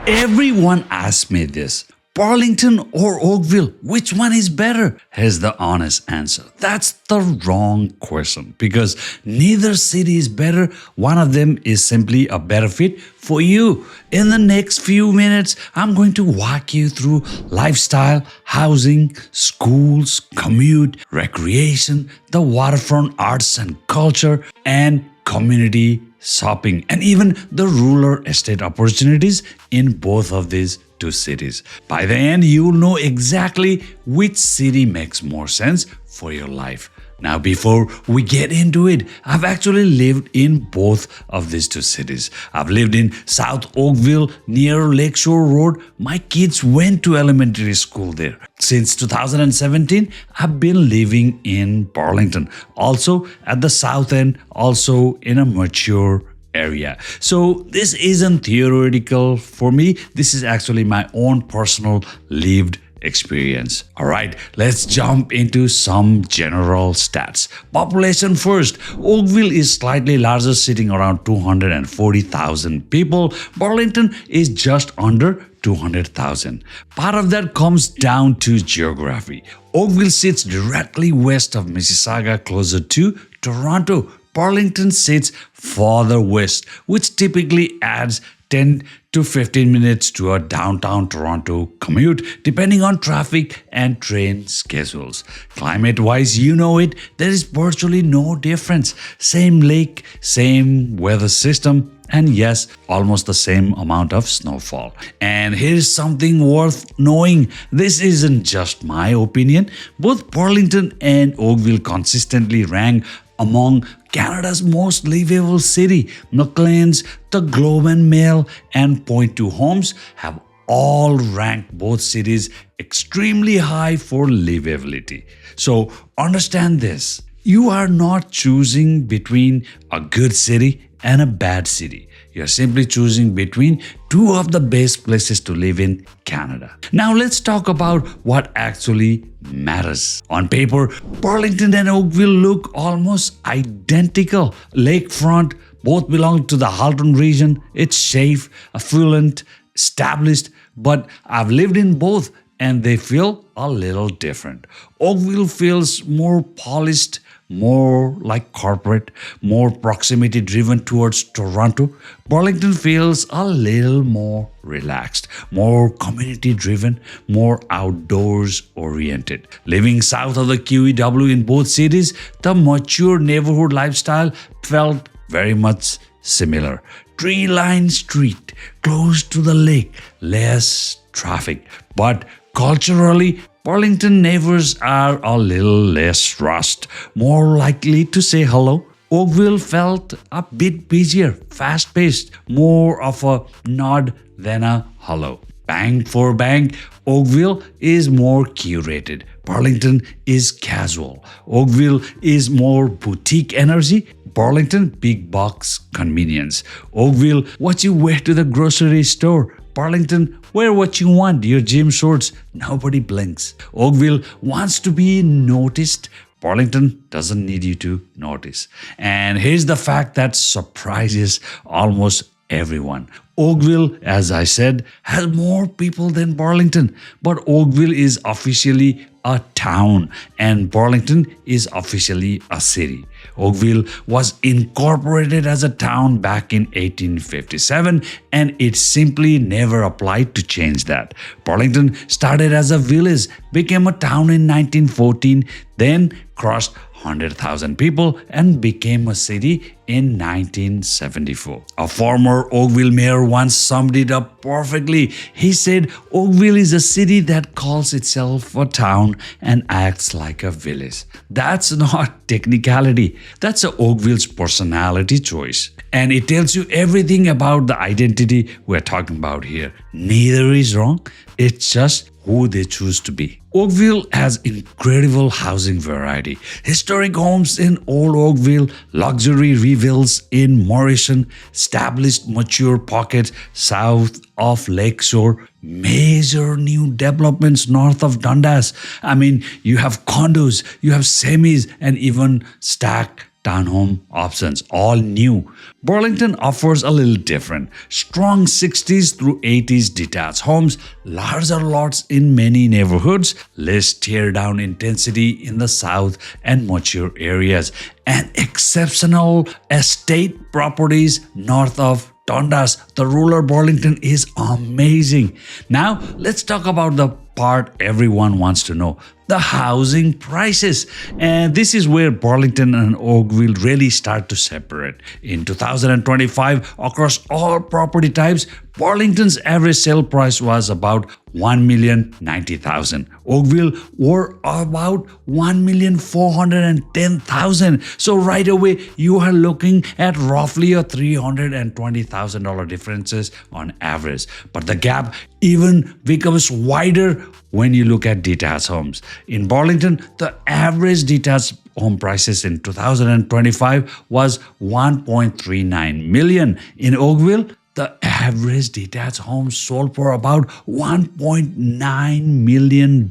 Everyone asks me this. Burlington or Oakville, which one is better? Here's the honest answer. That's the wrong question because neither city is better. One of them is simply a better fit for you. In the next few minutes, I'm going to walk you through lifestyle, housing, schools, commute, recreation, the waterfront arts and culture, and community shopping, and even the rural estate opportunities in both of these two cities. By the end, you will know exactly which city makes more sense for your life. Now, before we get into it, I've actually lived in both of these two cities. I've lived in South Oakville near Lakeshore Road. My kids went to elementary school there. Since 2017, I've been living in Burlington, also at the south end, also in a mature area. So this isn't theoretical for me. This is actually my own personal lived experience. All right, let's jump into some general stats. Population first. Oakville is slightly larger, sitting around 240,000 people. Burlington is just under 200,000. Part of that comes down to geography. Oakville sits directly west of Mississauga, closer to Toronto. Burlington sits farther west, which typically adds 10 to 15 minutes to a downtown Toronto commute, depending on traffic and train schedules. Climate-wise, you know it, there is virtually no difference. Same lake, same weather system, and yes, almost the same amount of snowfall. And here's something worth knowing. This isn't just my opinion. Both Burlington and Oakville consistently rank among Canada's most livable city. Maclean's, the Globe and Mail, and Point2 Homes have all ranked both cities extremely high for livability. So understand this. You are not choosing between a good city and a bad city. You're simply choosing between two of the best places to live in Canada. Now let's talk about what actually matters. On paper, Burlington and Oakville look almost identical. Lakefront, both belong to the Halton region. It's safe, affluent, established, but I've lived in both and they feel a little different. Oakville feels more polished, more like corporate, more proximity driven towards Toronto. Burlington feels a little more relaxed, more community driven, more outdoors oriented. Living south of the QEW in both cities, the mature neighborhood lifestyle felt very much similar. Tree-lined street, close to the lake, less traffic. But culturally, Burlington neighbors are a little less rushed, more likely to say hello. Oakville felt a bit busier, fast-paced, more of a nod than a hello. Bang for bang, Oakville is more curated. Burlington is casual. Oakville is more boutique energy. Burlington, big box convenience. Oakville, what you wear to the grocery store. Burlington, wear what you want, your gym shorts, nobody blinks. Oakville wants to be noticed. Burlington doesn't need you to notice. And here's the fact that surprises almost everyone. Oakville, as I said, has more people than Burlington, but Oakville is officially a town and Burlington is officially a city. Oakville was incorporated as a town back in 1857 and it simply never applied to change that. Burlington started as a village, became a town in 1914, then crossed 100,000 people and became a city in 1974. A former Oakville mayor once summed it up perfectly. He said, Oakville is a city that calls itself a town and acts like a village. That's not technicality. That's Oakville's personality choice. And it tells you everything about the identity we're talking about here. Neither is wrong. It's just who they choose to be. Oakville has incredible housing variety. Historic homes in Old Oakville, luxury rebuilds in Morrison, established mature pockets south of Lakeshore, major new developments north of Dundas. I mean, you have condos, you have semis, and even stacked townhome options, all new. Burlington offers a little different. Strong 60s through 80s detached homes, larger lots in many neighborhoods, less tear-down intensity in the south and mature areas, and exceptional estate properties north of Dundas. The rural Burlington is amazing. Now, let's talk about the part everyone wants to know, the housing prices. And this is where Burlington and Oakville really start to separate. In 2025, across all property types, Burlington's average sale price was about $1,090,000. Oakville were about $1,410,000. So right away, you are looking at roughly a $320,000 differences on average. But the gap even becomes wider when you look at detached homes. In Burlington, the average detached home prices in 2025 was $1.39 million. In Oakville, the average detached home sold for about $1.9 million.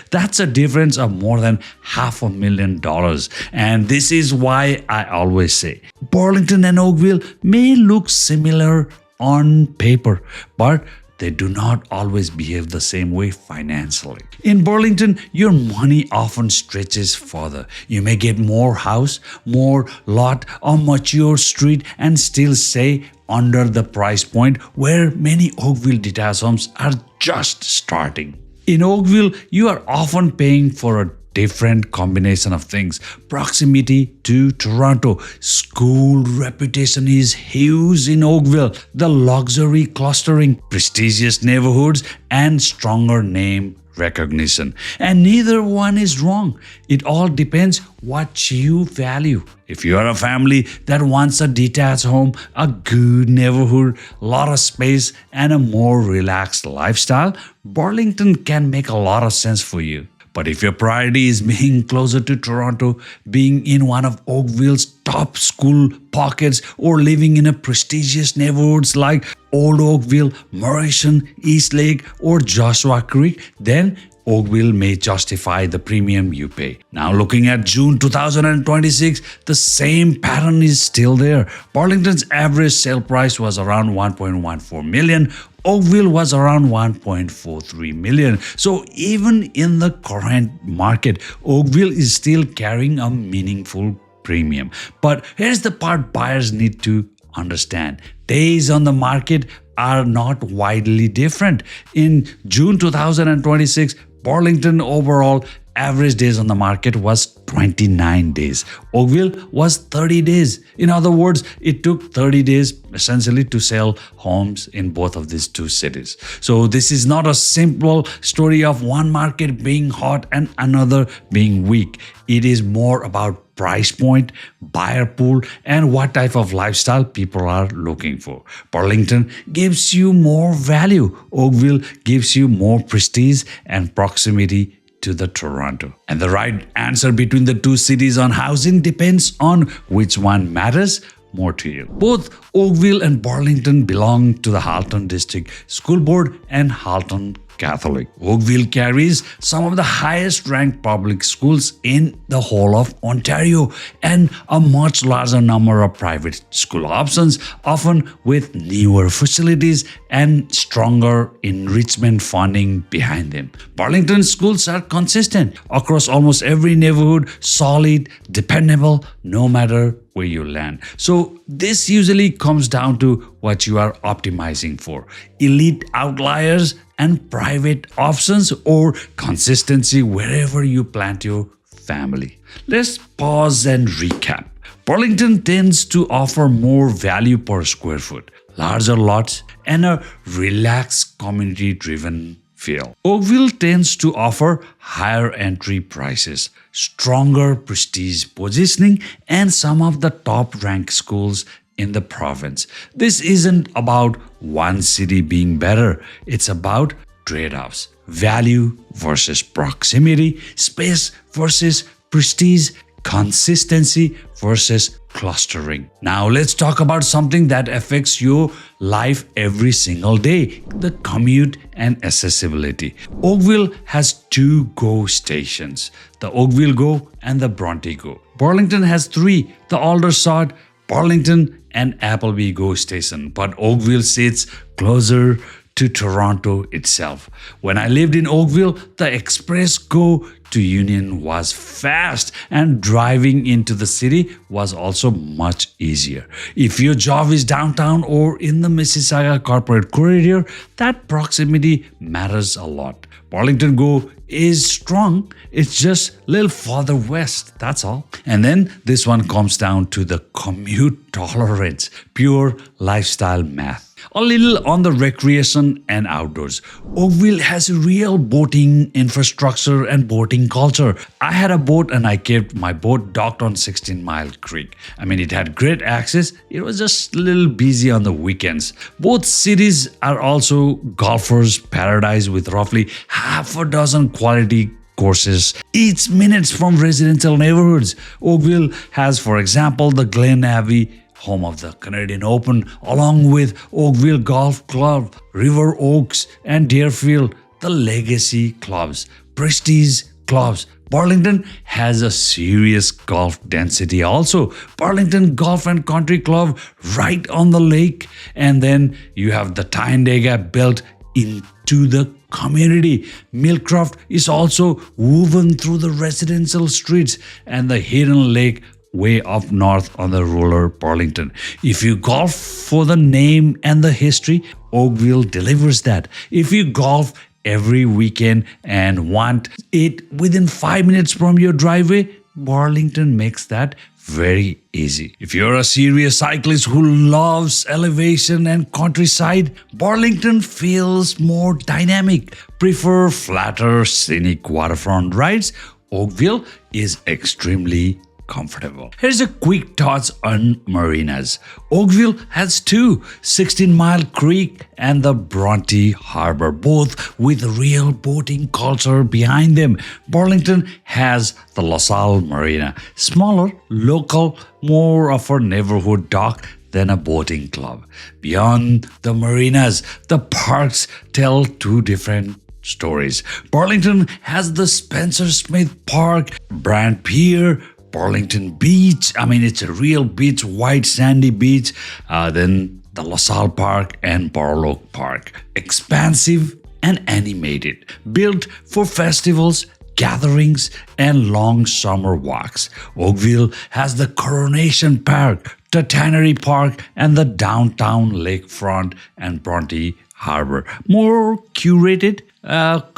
That's a difference of more than $500,000. And this is why I always say Burlington and Oakville may look similar on paper, but they do not always behave the same way financially. In Burlington, your money often stretches further. You may get more house, more lot, or mature street and still stay under the price point where many Oakville detached homes are just starting. In Oakville, you are often paying for a different combination of things. Proximity to Toronto, school reputation is huge in Oakville, the luxury clustering, prestigious neighborhoods, and stronger name recognition. And neither one is wrong. It all depends what you value. If you are a family that wants a detached home, a good neighborhood, a lot of space, and a more relaxed lifestyle, Burlington can make a lot of sense for you. But if your priority is being closer to Toronto, being in one of Oakville's top school pockets, or living in a prestigious neighborhoods like Old Oakville, Morrison, Eastlake, or Joshua Creek, then Oakville may justify the premium you pay. Now looking at June 2026, the same pattern is still there. Burlington's average sale price was around $1.14 million. Oakville was around $1.43 million. So even in the current market, Oakville is still carrying a meaningful premium. But here's the part buyers need to understand. Days on the market are not widely different. In June 2026, Burlington overall average days on the market was 29 days. Oakville was 30 days. In other words, it took 30 days essentially to sell homes in both of these two cities. So this is not a simple story of one market being hot and another being weak. It is more about price point, buyer pool, and what type of lifestyle people are looking for. Burlington gives you more value. Oakville gives you more prestige and proximity to the Toronto. And the right answer between the two cities on housing depends on which one matters more to you. Both Oakville and Burlington belong to the Halton District School Board and Halton Catholic. Oakville carries some of the highest ranked public schools in the whole of Ontario and a much larger number of private school options, often with newer facilities and stronger enrichment funding behind them. Burlington schools are consistent across almost every neighborhood, solid, dependable, no matter where you land. So this usually comes down to what you are optimizing for: elite outliers and private options, or consistency wherever you plant your family. Let's pause and recap. Burlington tends to offer more value per square foot, larger lots, and a relaxed community-driven feel. Oakville tends to offer higher entry prices, stronger prestige positioning, and some of the top-ranked schools in the province. This isn't about one city being better. It's about trade-offs: value versus proximity, space versus prestige, consistency versus clustering. Now let's talk about something that affects your life every single day, the commute and accessibility. Oakville has two GO stations, the Oakville GO and the Bronte GO. Burlington has three, the Aldershot, Burlington and Appleby GO station, but Oakville sits closer to Toronto itself. When I lived in Oakville, the express GO to Union was fast and driving into the city was also much easier. If your job is downtown or in the Mississauga Corporate Corridor, that proximity matters a lot. Burlington GO is strong, it's just a little farther west, that's all. And then this one comes down to the commute tolerance, pure lifestyle math. A little on the recreation and outdoors. Oakville has real boating infrastructure and boating culture. I had a boat and I kept my boat docked on 16 Mile Creek. I mean, it had great access. It was just a little busy on the weekends. Both cities are also golfers' paradise with roughly half a dozen quality courses each minutes from residential neighborhoods. Oakville has, for example, the Glen Abbey, home of the Canadian Open, along with Oakville Golf Club, River Oaks, and Deerfield, the legacy clubs, prestige clubs. Burlington has a serious golf density also. Burlington Golf and Country Club right on the lake. And then you have the Tyndega built into the community. Millcroft is also woven through the residential streets and the hidden lake way up north on the rural Burlington. If you golf for the name and the history, Oakville delivers that. If you golf every weekend and want it within 5 minutes from your driveway, Burlington makes that very easy. If you're a serious cyclist who loves elevation and countryside, Burlington feels more dynamic. Prefer flatter, scenic waterfront rides? Oakville is extremely comfortable. Here's a quick thoughts on marinas. Oakville has two, 16 Mile Creek and the Bronte Harbor, both with real boating culture behind them. Burlington has the LaSalle Marina, smaller, local, more of a neighborhood dock than a boating club. Beyond the marinas, the parks tell two different stories. Burlington has the Spencer Smith Park, Brand Pier, Burlington Beach. I mean, it's a real beach, white sandy beach. Then the LaSalle Park and Burloak Park. Expansive and animated. Built for festivals, gatherings, and long summer walks. Oakville has the Coronation Park, the Tannery Park, and the downtown lakefront and Bronte Harbor. More curated,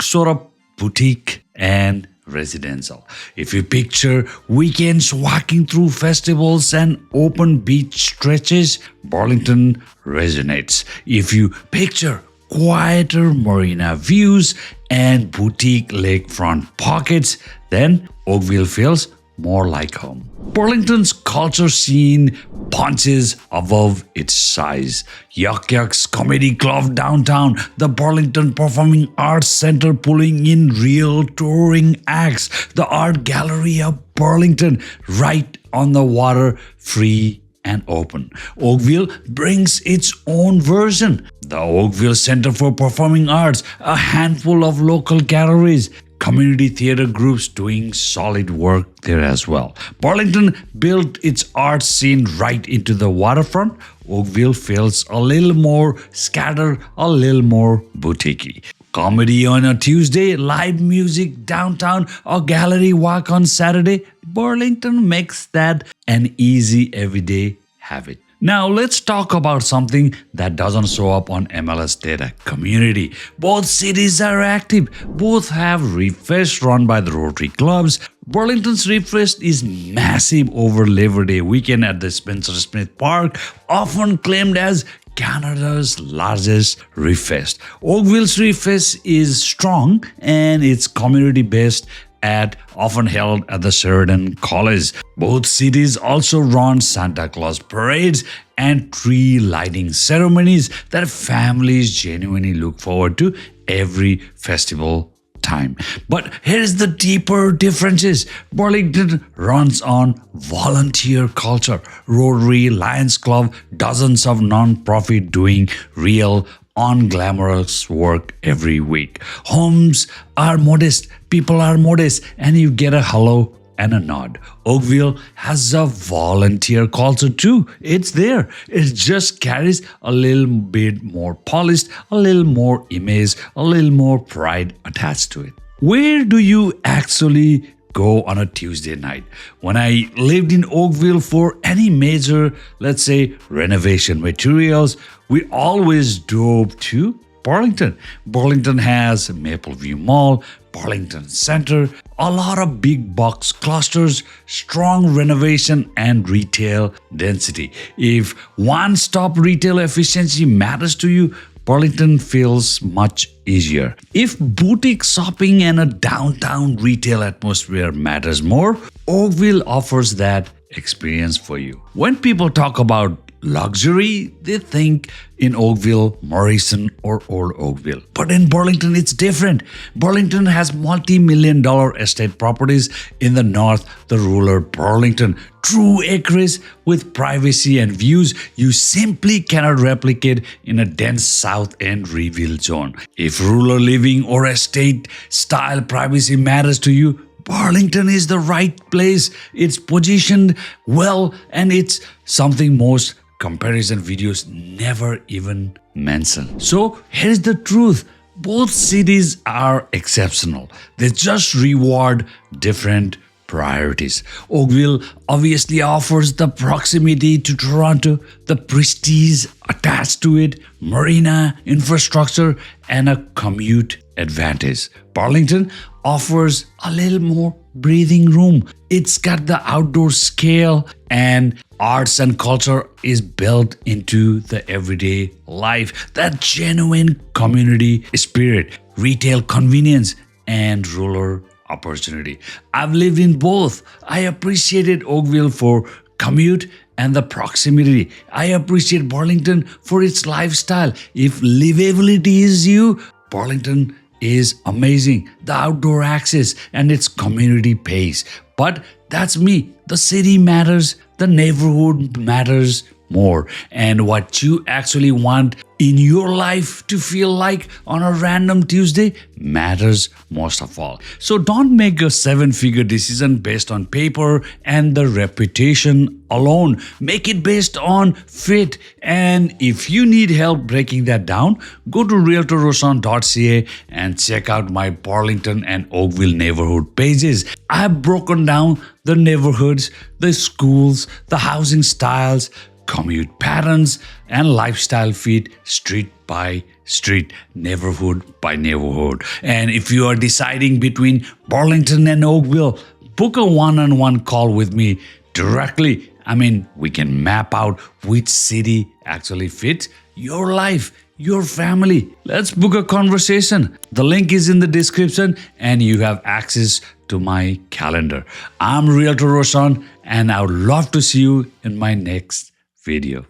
sort of boutique and residential. If you picture weekends walking through festivals and open beach stretches, Burlington resonates. If you picture quieter marina views and boutique lakefront pockets, then Oakville feels more like home. Burlington's culture scene punches above its size. Yuck Yuck's Comedy Club downtown, the Burlington Performing Arts Center pulling in real touring acts, the Art Gallery of Burlington right on the water, free and open. Oakville brings its own version. The Oakville Center for Performing Arts, a handful of local galleries, community theater groups doing solid work there as well. Burlington built its art scene right into the waterfront. Oakville feels a little more scattered, a little more boutique-y. Comedy on a Tuesday, live music downtown, a gallery walk on Saturday. Burlington makes that an easy everyday habit. Now let's talk about something that doesn't show up on MLS data, community. Both cities are active. Both have Refest run by the Rotary clubs. Burlington's Refest is massive over Labor Day weekend at the Spencer Smith Park, often claimed as Canada's largest Refest. Oakville's Refest is strong and it's community-based often held at the Sheridan College. Both cities also run Santa Claus parades and tree lighting ceremonies that families genuinely look forward to every festival time. But here's the deeper differences. Burlington runs on volunteer culture. Rotary, Lions Club, dozens of non-profit doing real unglamorous work every week. Homes are modest, people are modest, and you get a hello and a nod. Oakville has a volunteer culture too. It's there. It just carries a little bit more polished, a little more image, a little more pride attached to it. Where do you actually go on a Tuesday night? When I lived in Oakville for any major, let's say, renovation materials, we always drove to Burlington. Burlington has Mapleview Mall, Burlington Center, a lot of big box clusters, strong renovation and retail density. If one-stop retail efficiency matters to you, Burlington feels much easier. If boutique shopping and a downtown retail atmosphere matters more, Oakville offers that experience for you. When people talk about luxury, they think in Oakville, Morrison, or Old Oakville. But in Burlington, it's different. Burlington has multi-million-dollar estate properties in the north, the rural Burlington. True acreage with privacy and views you simply cannot replicate in a dense south end reveal zone. If rural living or estate style privacy matters to you, Burlington is the right place. It's positioned well, and it's something most comparison videos never even mention. So here's the truth. Both cities are exceptional. They just reward different priorities. Oakville obviously offers the proximity to Toronto, the prestige attached to it, marina, infrastructure, and a commute advantage. Burlington offers a little more breathing room. It's got the outdoor scale, and arts and culture is built into the everyday life. That genuine community spirit, retail convenience, and rural opportunity. I've lived in both. I appreciated Oakville for commute and the proximity. I appreciate Burlington for its lifestyle. If livability is you, Burlington is amazing. The outdoor access and its community pace. But that's me. The city matters. The neighborhood matters more. And what you actually want in your life to feel like on a random Tuesday matters most of all. So don't make a 7-figure decision based on paper and the reputation alone. Make it based on fit. And if you need help breaking that down, go to realtorroshan.ca and check out my Burlington and Oakville neighborhood pages. I have broken down the neighborhoods, the schools, the housing styles, commute patterns, and lifestyle fit street by street, neighborhood by neighborhood. And if you are deciding between Burlington and Oakville, book a one-on-one call with me directly. We can map out which city actually fits your life, your family. Let's book a conversation. The link is in the description and you have access to my calendar. I'm Realtor Roshan and I would love to see you in my next video.